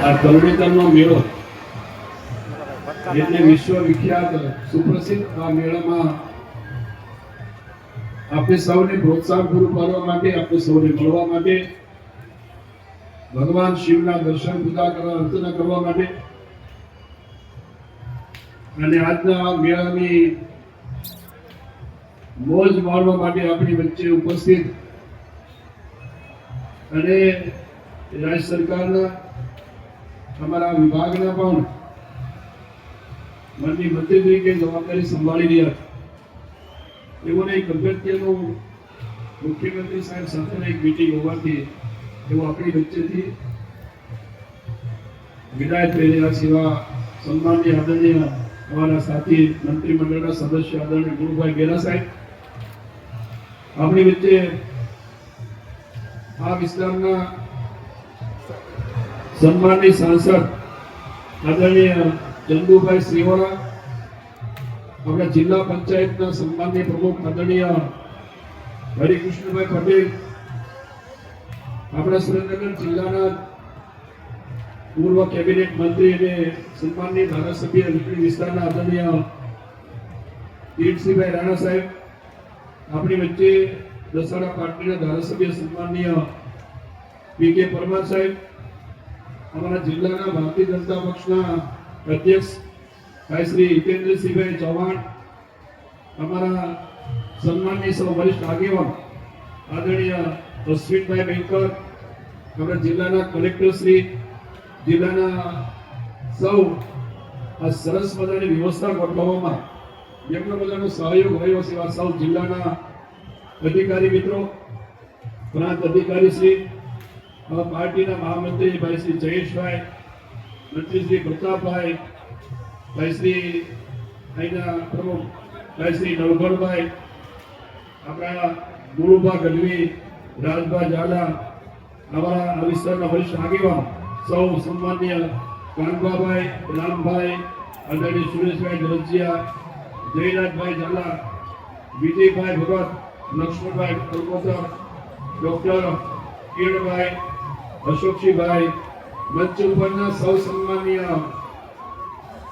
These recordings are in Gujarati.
આ તરણેતરનો મેળો એટલે વિશ્વવિખ્યાત સુપ્રસિદ્ધ આ મેળામાં આપણે સૌને પ્રોત્સાહન પૂરું પાડવા માટે, આપણે સૌને મળવા માટે, ભગવાન શિવના દર્શન પૂજા કરવા, અર્ચના કરવા માટે અને આજના મેળાની મોજ માણવા માટે આપણી વચ્ચે ઉપસ્થિત અને રાજ્ય સરકારના અમારા વિભાગના પણ મંત્રી તરીકે જવાબદારી સંભાળી રહ્યા છે. એવું એક અગત્યનું મુખ્યમંત્રી સાહેબ સાથે એક મીટિંગ હોવાથી એવું આપણી વચ્ચેથી વિદાય થઈ રહ્યા સેવા સન્માનની આદરણીય અમારા સાથી મંત્રીમંડળના સદસ્ય આદરણીય ગુરુભાઈ ગેરા સાહેબ આપણી વચ્ચે આ વિસ્તારના સન્માનની સાંસદ આદરણીય ચંદુભાઈ શ્રીવાળા, આપણા જિલ્લા પંચાયતના સન્માનની પ્રમુખ આદરણીય હરિકૃષ્ણભાઈ પટેલ, આપણા સુરેન્દ્રનગર જિલ્લાના પૂર્વ કેબિનેટ મંત્રી અને સન્માનની ધારાસભ્ય લીંબડી વિસ્તારના આદરણીય કીર્તિભાઈ રાણા સાહેબ, આપણી વચ્ચે દસાડા પાર્ટીના ધારાસભ્ય સન્માનીય પી.કે. પરમાર સાહેબ, અમારા જિલ્લાના ભારતીય જનતા પક્ષના અધ્યક્ષ ભાઈ શ્રી હિતેન્દ્રસિંહભાઈ ચૌહાણ, અમારા સન્માનની સૌ વરિષ્ઠ આગેવાન આદરણીય અશ્વિનભાઈ બેંકર, આપણા જિલ્લાના કલેક્ટર શ્રી, જિલ્લાના સૌ આ સરસ મજાની વ્યવસ્થા ગોઠવવામાં જેમનો બધાનો સહયોગ રહ્યો છે, સૌ જિલ્લાના અધિકારી મિત્રો, પ્રાંત અધિકારી શ્રી, પાર્ટીના મહામંત્રી ભાઈ શ્રી જયેશભાઈ, મંત્રી શ્રી પ્રતાપભાઈ, ભાઈ શ્રી અહીંના પ્રમુખ ભાઈ શ્રી નવગણભાઈ, આપણા ગુરુભા ગઢવી, રાજભા ઝાલા, અમારા આ વિસ્તારના વરિષ્ઠ આગેવાન સૌ સન્માનીય કાનભાભાઈ, રામભાઈ, આદરણીય સુરેશભાઈ ધરજીયા, જયરાજભાઈ ઝાલા, વિજયભાઈ ભગત, લક્ષ્મણભાઈ કલકોતર, ડોક્ટર કિરણભાઈ, અશોકસિંહભાઈ, મંચ ઉપરના સૌ સન્માનીય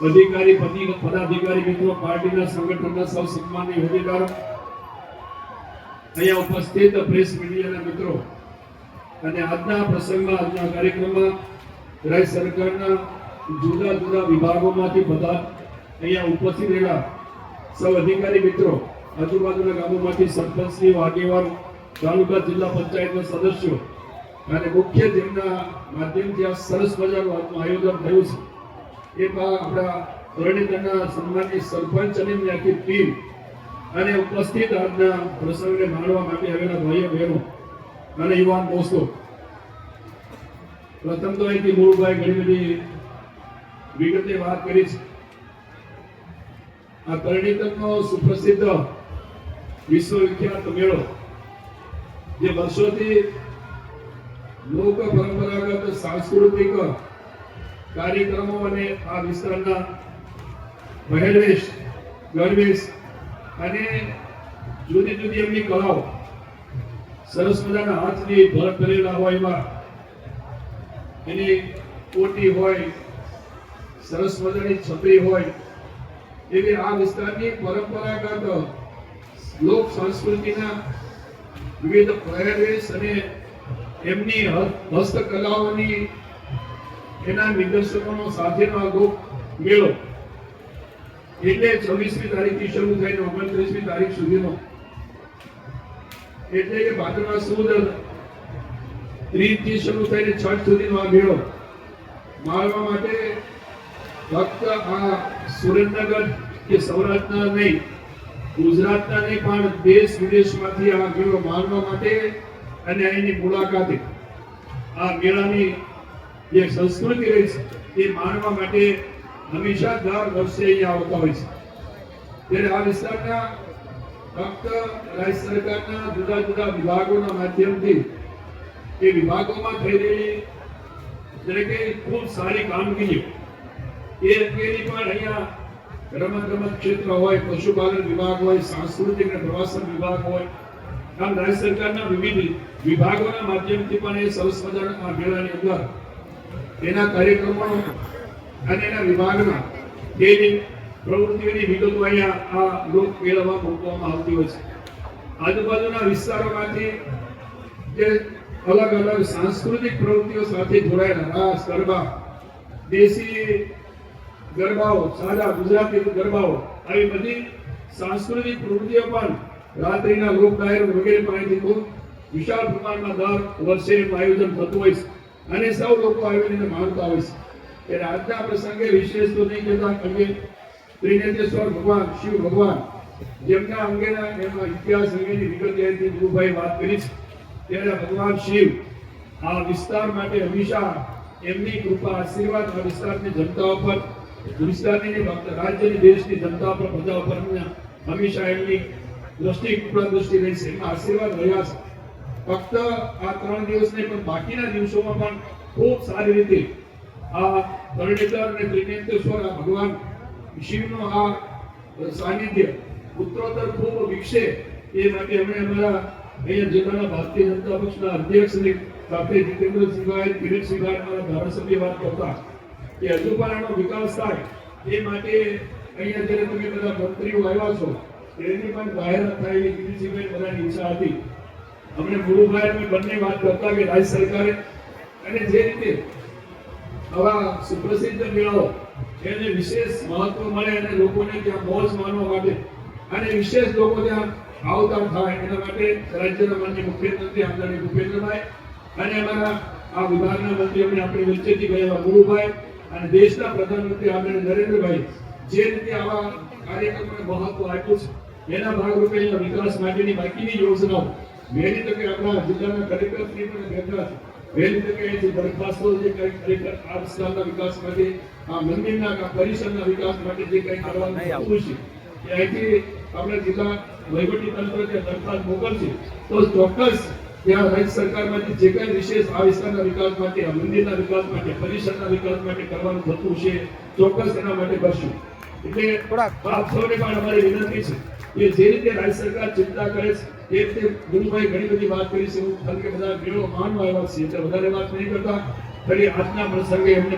અધિકારી પદાધિકારી મિત્રો, પાર્ટીના સંગઠનના સૌ સન્માનીય હોદ્દેદારો, અહીંયા ઉપસ્થિત પ્રેસ મીડિયાના મિત્રો અને આજના પ્રસંગમાં, આજના કાર્યક્રમમાં રાજ્ય સરકારના જુદા જુદા વિભાગોમાંથી બધા અહીંયા ઉપસ્થિત રહેલા સૌ અધિકારી મિત્રો, આજુબાજુના ગામોમાંથી સરપંચની આગેવાન, તાલુકા જિલ્લા પંચાયતના સદસ્યો અને મુખ્ય જેમના માધ્યમથી આ સરસ મજાનું આજનું આયોજન થયું છે એ આપણા તરણેતરના સન્માનની સરપંચ અને આખી ટીમ અને ઉપસ્થિત આજના પ્રસંગને માણવા માટે આવેલા ભાઈઓ બહેનો અને યુવાન દોસ્તો, પ્રથમ તો અહીંથી મૂળભાઈ ઘણી બધી વિગતે વાત કરી છે. આ તરણેતરનો સુપ્રસિદ્ધ વિશ્વવિખ્યાત મેળો જે વર્ષોથી લોક પરંપરાગત સાંસ્કૃતિક કાર્યક્રમો અને આ વિસ્તારના પહેરવેશ, ગરવેશ અને જુદી જુદી એમની કળાઓ, સરસ મજાના હાથની ભરત કરેલા હોય, એમાં એની કોટી હોય, સરસ મજાની છત્રી હોય, એવી આ વિસ્તારની પરંપરાગત લોક સંસ્કૃતિના વિવિધ પહેરવેશ અને એમની હસ્તકલાઓની એના નિદર્શનો સાથેનો આ લોક મેળો એટલે 26મી તારીખથી શરૂ થઈને 29મી તારીખ સુધીનો, એટલે કે ભાદરવા સુદ 30 થી શરૂ થઈને 6 સુધીનો આ મેળો માણવા માટે ફક્ત આ સુરેન્દ્રનગર કે સૌરાષ્ટ્રના નહીં, ગુજરાતના નહીં પણ દેશ વિદેશમાંથી આ મેળો માણવા માટે અને અહીંની મુલાકાતે આ મેળાની જે સંસ્કૃતિ રહી છે એ માણવા માટે હંમેશા દર વર્ષે અહીંયા આવતા હોય છે. ત્યારે આ વિસ્તારના ફક્ત રાજ્ય સરકારના જુદા જુદા વિભાગોના માધ્યમથી એ વિભાગોમાં થઈ રહેલી એટલે કે ખૂબ સારી કામગીરી એ અંગેની પણ અહીંયા રમત ક્ષેત્ર હોય, પશુપાલન વિભાગ હોય, સાંસ્કૃતિક અને પ્રવાસન વિભાગ હોય, આમ રાજ્ય સરકારના વિવિધ વિભાગોના માધ્યમથી પણ એ સરસ મજાના આ મેળાની અંદર એના કાર્યક્રમો અને એના વિભાગના તેની પ્રવૃત્તિઓની વિગતો અહીંયા આ લોક મેળામાં મૂકવામાં આવતી હોય છે. આજુબાજુના વિસ્તારોમાંથી જે અલગ અલગ સાંસ્કૃતિક પ્રવૃત્તિઓ સાથે જોડાયેલા રાસ ગરબા, દેશી ગરબાઓ, સાદા ગુજરાતી ગરબાઓ, આવી બધી સાંસ્કૃતિક પ્રવૃત્તિઓ પણ રાત્રિના લોક ડાયરો વગેરે પાસેથી ખૂબ વિશાળ પ્રમાણમાં દર વર્ષે આયોજન થતું હોય છે અને સૌ લોકો આવીને માણતા હોય છે. ત્યારે આજના પ્રસંગે વિશેષ તો નહીં કહેતા, અંગે ત્રિનેત્રેશ્વર ભગવાન શિવ ભગવાન જેમના અંગેના એમના ઇતિહાસ અંગેની વિગત અહીંથી ગુરુભાઈ વાત કરી છે. ત્યારે ભગવાન શિવ આ વિસ્તાર માટે હંમેશા એમની કૃપા આશીર્વાદ આ વિસ્તારની જનતા ઉપર, વિસ્તારની રાજ્યની દેશની જનતા પર, પ્રજા ઉપર હંમેશા એમની દ્રષ્ટિ કૃપા દ્રષ્ટિ રહી છે, એમના આશીર્વાદ રહ્યા છે. ફક્ત આ 3 દિવસ નહીં પણ બાકીના દિવસોમાં પણ ખૂબ સારી રીતે આ તરણેતર અને ત્રિનેત્રેશ્વર આ ભગવાન શિવનો આ સાનિધ્ય ઉત્તરોત્તર ખૂબ વિકસે એ માટે અમે અમારા અહીંયા જિલ્લાના ભારતીય જનતા પક્ષના અધ્યક્ષની સાથે જીતેન્દ્રસિંહભાઈ, કિરીટસિંહભાઈ, અમારા ધારાસભ્ય વાત કરતા કે હજુ પણ આનો વિકાસ થાય એ માટે અહીંયા જ્યારે તમે બધા મંત્રીઓ આવ્યા છો એની પણ જાહેરાત થાય એવી કિરીટસિંહભાઈ બધાની ઈચ્છા હતી. અમને ગુરુભાઈ અમે બંને વાત કરતા કે રાજ્ય સરકારે અને જે રીતે આવા સુપ્રસિદ્ધ મેળાઓ એને વિશેષ મહત્વ મળે અને લોકોને ત્યાં મોજ માણવા માટે અને વિશેષ લોકો ત્યાં આવતા થાય એના માટે રાજ્યના માનનીય મુખ્યમંત્રી આદરણીય ભૂપેન્દ્રભાઈ અને અમારા આ વિભાગના મંત્રી અમને આપણી વચ્ચેથી ગયા ગુરુભાઈ અને દેશના પ્રધાનમંત્રી આદરણીય નરેન્દ્રભાઈ જે રીતે આવા કાર્યક્રમોને મહત્વ આપ્યું છે એના ભાગરૂપે અહીંયા વિકાસ માટેની બાકીની યોજનાઓ વહેલી તકે આપણા જિલ્લાના કલેક્ટરશ્રી પણ બેઠા છે. વહેલી તકે જે દરખાસ્તો જે કંઈ ખરેખર આ વિસ્તારના વિકાસ માટે, આ મંદિરના પરિસરના વિકાસ માટે જે કંઈ કરવાનું થતું છે એ અહીંથી આપણા જિલ્લા વહીવટી તંત્ર જે દરખાસ્ત મોકલશે તો ચોક્કસ ત્યાં રાજ્ય સરકારમાંથી જે કંઈ વિશેષ આ વિસ્તારના વિકાસ માટે, આ મંદિરના વિકાસ માટે, પરિસરના વિકાસ માટે કરવાનું થતું છે ચોક્કસ એના માટે કરશું. એટલે આપ સૌને પણ અમારી વિનંતી છે કે જે રીતે રાજ્ય સરકાર ચિંતા કરે છે એ રીતે ગુરુભાઈ ઘણી બધી વાત કરી છે. હું કારણ કે બધા મેળો માનવા આવ્યા છે એટલે વધારે વાત નહીં કરતા, ખાલી આજના પ્રસંગે એમને